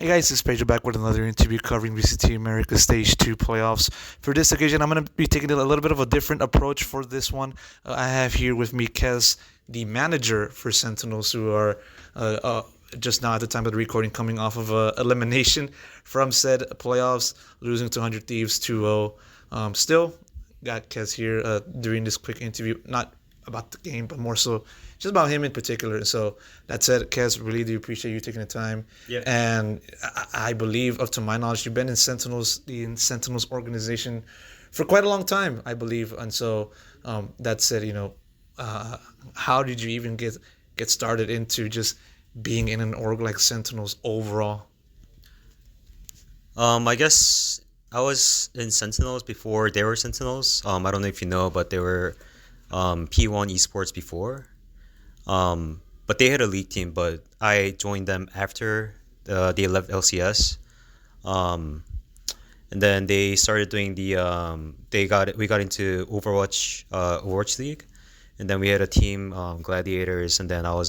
Hey guys, it's Pedro back with another interview covering VCT Americas Stage 2 playoffs. For this occasion, I'm going to be taking a little bit of a different approach for this one. I have here with me TenZ, the manager for Sentinels, who are just now at the time of the recording coming off of elimination from said playoffs, losing to 100 Thieves 2-0. Still got TenZ here during this quick interview, not about the game, but more so just about him in particular. So that said, TenZ, really do appreciate you taking the time. Yeah. And I believe, up to my knowledge, you've been in Sentinels organization for quite a long time, I believe. And so that said, how did you even get started into just being in an org like Sentinels overall? I guess I was in Sentinels before they were Sentinels. I don't know if you know, but they were P1 Esports before. But they had a league team, but I joined them after they left LCS. And then they started doing we got into Overwatch League, and then we had a team, Gladiators, and then I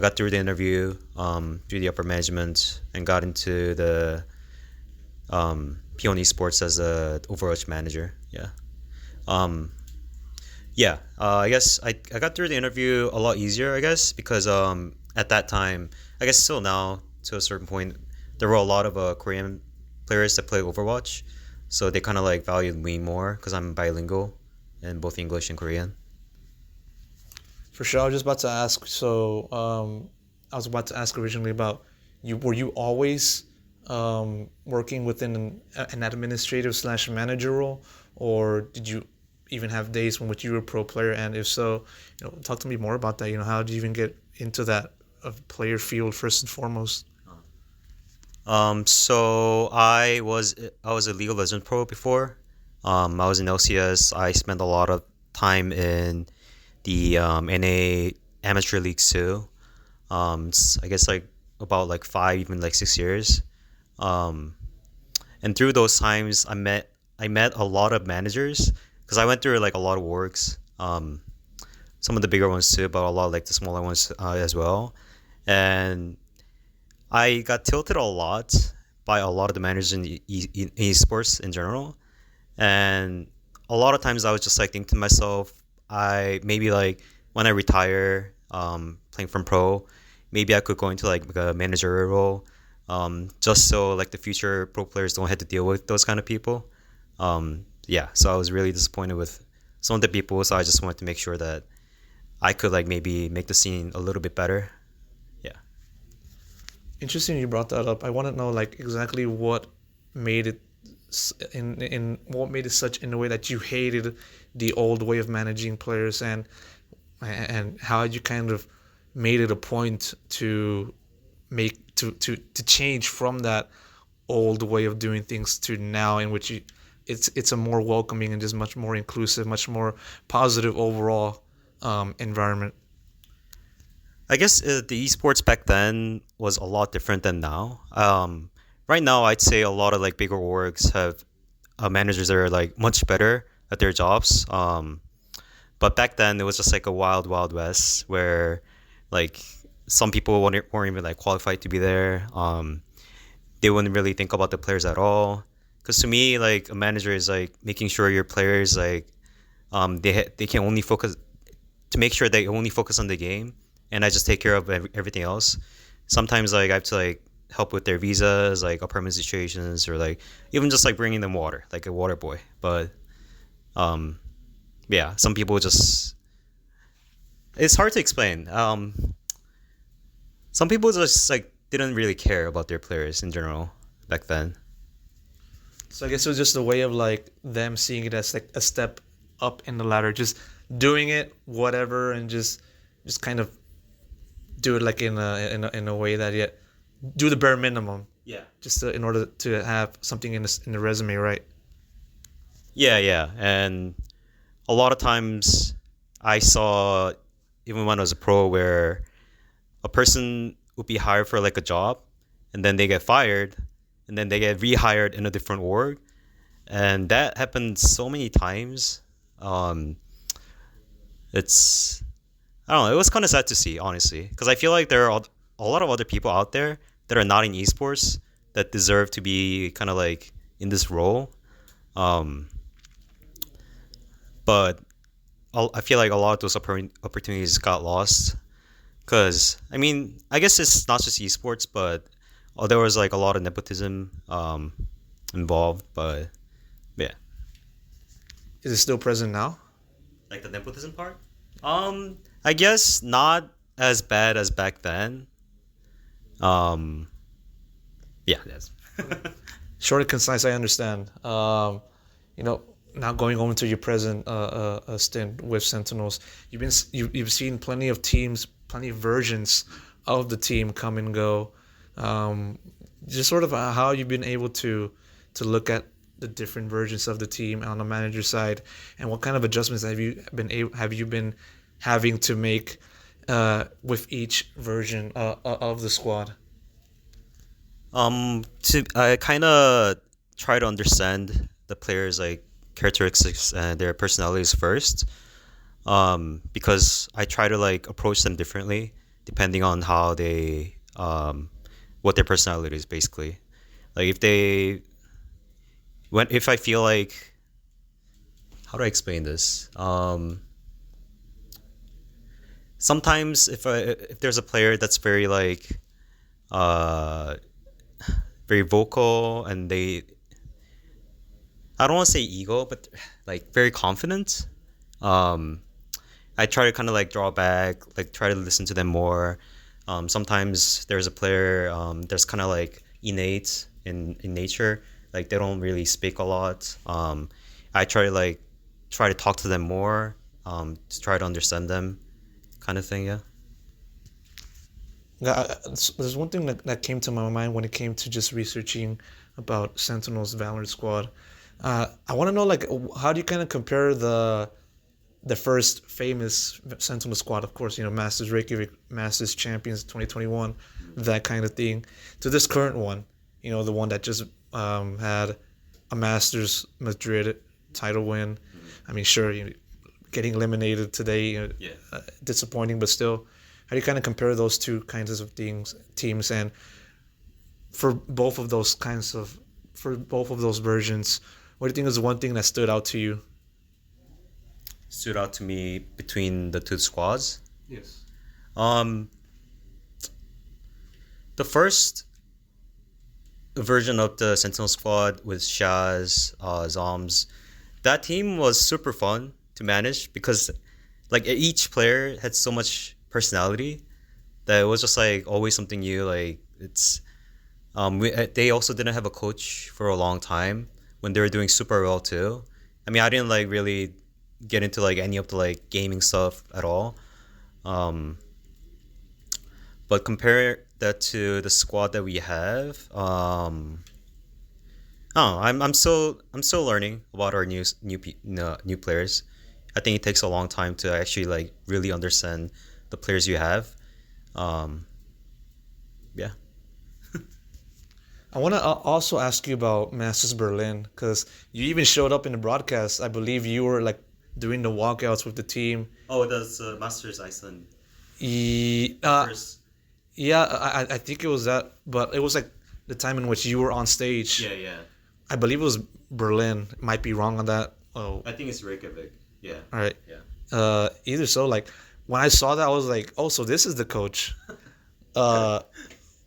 got through the interview, through the upper management, and got into the P1 Esports as a Overwatch manager. Yeah. I guess I got through the interview a lot easier, I guess, because at that time, I guess still now, to a certain point, there were a lot of Korean players that play Overwatch, so they kind of like valued me more because I'm bilingual in both English and Korean. For sure, I was just about to ask. So I was about to ask originally about you. Were you always working within an administrative slash manager role, or did you even have days in which you were a pro player? And if so, talk to me more about that. How did you even get into that player field first and foremost? So I was a League of Legends pro before. I was in LCS. I spent a lot of time in the NA amateur leagues too. I guess like about like 5, even like 6 years. Um, and through those times, I met a lot of managers because I went through like a lot of orgs. Some of the bigger ones too, but a lot like the smaller ones as well. And I got tilted a lot by a lot of the managers in esports in general, and a lot of times I was just like thinking to myself, I maybe like when I retire, playing from pro, maybe I could go into like a managerial role, just so like the future pro players don't have to deal with those kind of people. Yeah, so I was really disappointed with some of the people, so I just wanted to make sure that I could like maybe make the scene a little bit better. Yeah. Interesting you brought that up. I want to know like exactly what made it in what made it such in a way that you hated the old way of managing players, and how you kind of made it a point to make to change from that old way of doing things to now, in which it's a more welcoming and just much more inclusive, much more positive overall environment. I guess the esports back then was a lot different than now. Right now, I'd say a lot of like bigger orgs have managers that are like much better at their jobs. But back then, it was just like a wild, wild west where like some people weren't even like qualified to be there. They wouldn't really think about the players at all. Because to me, like a manager is like making sure your players like they can only focus to make sure they only focus on the game, and I just take care of everything else. Sometimes like I have to like help with their visas, like apartment situations, or like even just like bringing them water, like a water boy. But um, yeah, some people just it's hard to explain. Some people just like didn't really care about their players in general back then. So I guess it was just a way of like them seeing it as like a step up in the ladder, just doing it whatever, and just kind of do it like in a way that yet do the bare minimum, Yeah. just in order to have something in the resume, right? Yeah, and a lot of times I saw even when I was a pro where a person would be hired for like a job, and then they get fired, and then they get rehired in a different org, and that happened so many times. Um, it's I don't know. It was kind of sad to see, honestly, because I feel like there are a lot of other people out there that are not in esports that deserve to be kind of like in this role. Um, but I feel like a lot of those opportunities got lost because I mean I guess it's not just esports, but there was like a lot of nepotism involved. But yeah, Is it still present now? like the nepotism part. I guess not as bad as back then. Um, yeah, yes. Short and concise, I understand. You know, now going on to your present stint with Sentinels, you've seen plenty of teams, plenty of versions of the team come and go. Just sort of how you've been able to look at the different versions of the team on the manager side, and what kind of adjustments have you been having to make with each version of the squad? I kind of try to understand the players' like characteristics and their personalities first. Because I try to like approach them differently depending on how they what their personality is basically. Like if I feel like, how do I explain this? Sometimes if there's a player that's very like uh very vocal and I don't want to say ego, but like very confident. Um, I try to kind of like draw back, like try to listen to them more. Sometimes there's a player that's kind of like innate in nature, like they don't really speak a lot. I try to talk to them more, to try to understand them, kind of thing. Yeah. There's one thing that came to my mind when it came to just researching about Sentinel's Valorant squad. I want to know, like, how do you kind of compare the first famous Sentinel squad, of course, Masters Reykjavik, Masters Champions 2021, that kind of thing, to this current one, the one that just had a Masters Madrid title win. I mean, sure, getting eliminated today, disappointing, but still, how do you kind of compare those two kinds of teams, and for both of those versions, what do you think is one thing that stood out to you? Stood out to me between the two squads. Yes. Um, the first version of the Sentinel squad with Shaz, Zoms, that team was super fun to manage because like each player had so much personality that it was just like always something new. Like it's they also didn't have a coach for a long time when they were doing super well too. I mean, I didn't like really get into like any of the like gaming stuff at all. But compare that to the squad that we have. Oh, I'm still learning about our new players. I think it takes a long time to actually like really understand the players you have. Yeah. I want to also ask you about Masters Berlin, because you even showed up in the broadcast. I believe you were like doing the walkouts with the team. Oh, that's Masters Iceland. First. Yeah, I think it was that, but it was like the time in which you were on stage. Yeah, yeah. I believe it was Berlin. Might be wrong on that. Oh, I think it's Reykjavik. Yeah. all right. Yeah. Either so, like when I saw that, I was like, oh, so this is the coach.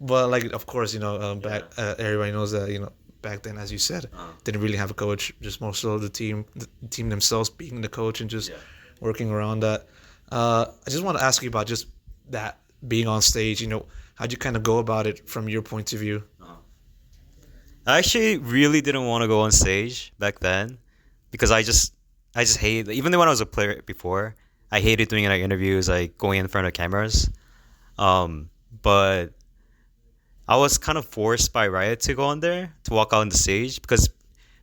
But like, of course, everybody knows that, back then, as you said, didn't really have a coach. Just most of the team themselves being the coach and just working around that. I just want to ask you about just that being on stage. How'd you kind of go about it from your point of view? I actually really didn't want to go on stage back then because I just hate, even though when I was a player before, I hated doing like interviews, like going in front of cameras. But I was kind of forced by Riot to go on there to walk out on the stage because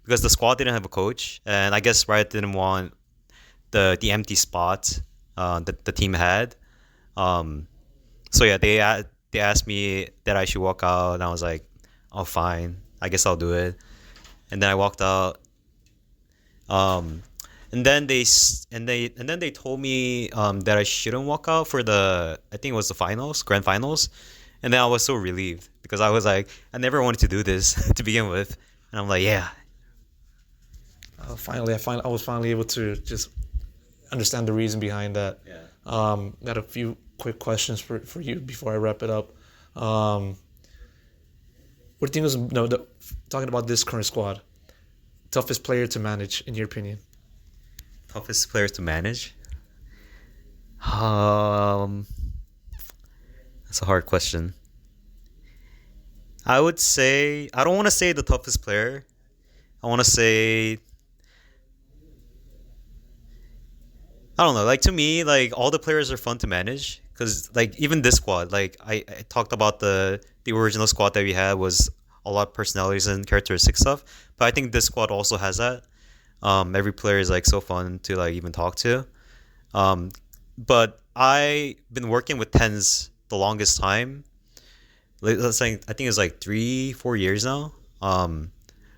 the squad didn't have a coach, and I guess Riot didn't want the empty spot that the team had. So yeah, they asked me that I should walk out, and I was like, "Oh, fine, I guess I'll do it." And then I walked out. And then they told me that I shouldn't walk out for I think it was the finals, grand finals, And then I was so relieved because I was like, I never wanted to do this to begin with, and I'm like, yeah, I was finally able to just understand the reason behind that. yeah. Got a few quick questions for you before I wrap it up. What do you think is talking about this current squad? Toughest player to manage, in your opinion? Toughest players to manage. Um, that's a hard question. I would say I don't want to say the toughest player. I want to say I don't know. Like to me, like all the players are fun to manage because like even this squad, like I talked about the original squad that we had was a lot of personalities and characteristic stuff. But I think this squad also has that. Every player is like so fun to like even talk to. Um, but I been working with TenZ the longest time. Like, let's say I think it's like 3-4 years now.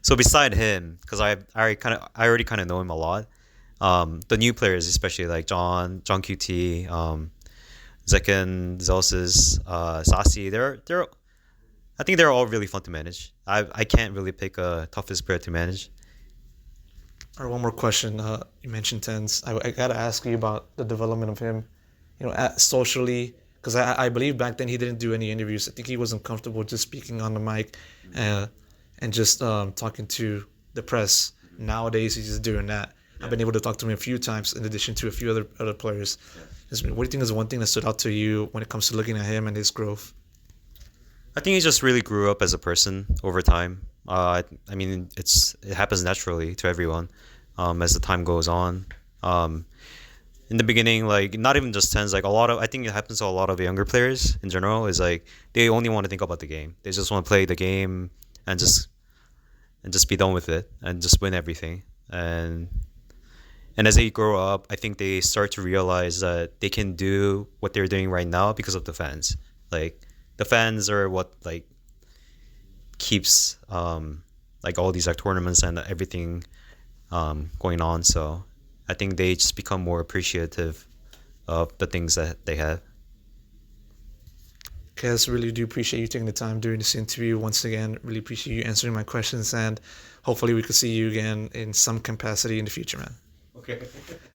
So beside him, because I already kind of know him a lot. The new players, especially like johnqt, zekken, Zellsis, Sacy, they're I think they're all really fun to manage. I can't really pick a toughest player to manage. Or one more question. You mentioned TenZ. I gotta ask you about the development of him. Socially, because I believe back then he didn't do any interviews. I think he wasn't comfortable just speaking on the mic, and just talking to the press. Nowadays he's just doing that. I've been able to talk to him a few times, in addition to a few other players. What do you think is one thing that stood out to you when it comes to looking at him and his growth? I think he just really grew up as a person over time. I mean, it happens naturally to everyone as the time goes on. In the beginning, like not even just TenZ, like I think it happens to a lot of younger players in general. Is like they only want to think about the game. They just want to play the game and just be done with it and just win everything. And as they grow up, I think they start to realize that they can do what they're doing right now because of the fans. Like the fans are what like keeps like all these like tournaments and everything going on. So I think they just become more appreciative of the things that they have. Kez, really do appreciate you taking the time during this interview. Once again, really appreciate you answering my questions, and hopefully we could see you again in some capacity in the future, man. Okay.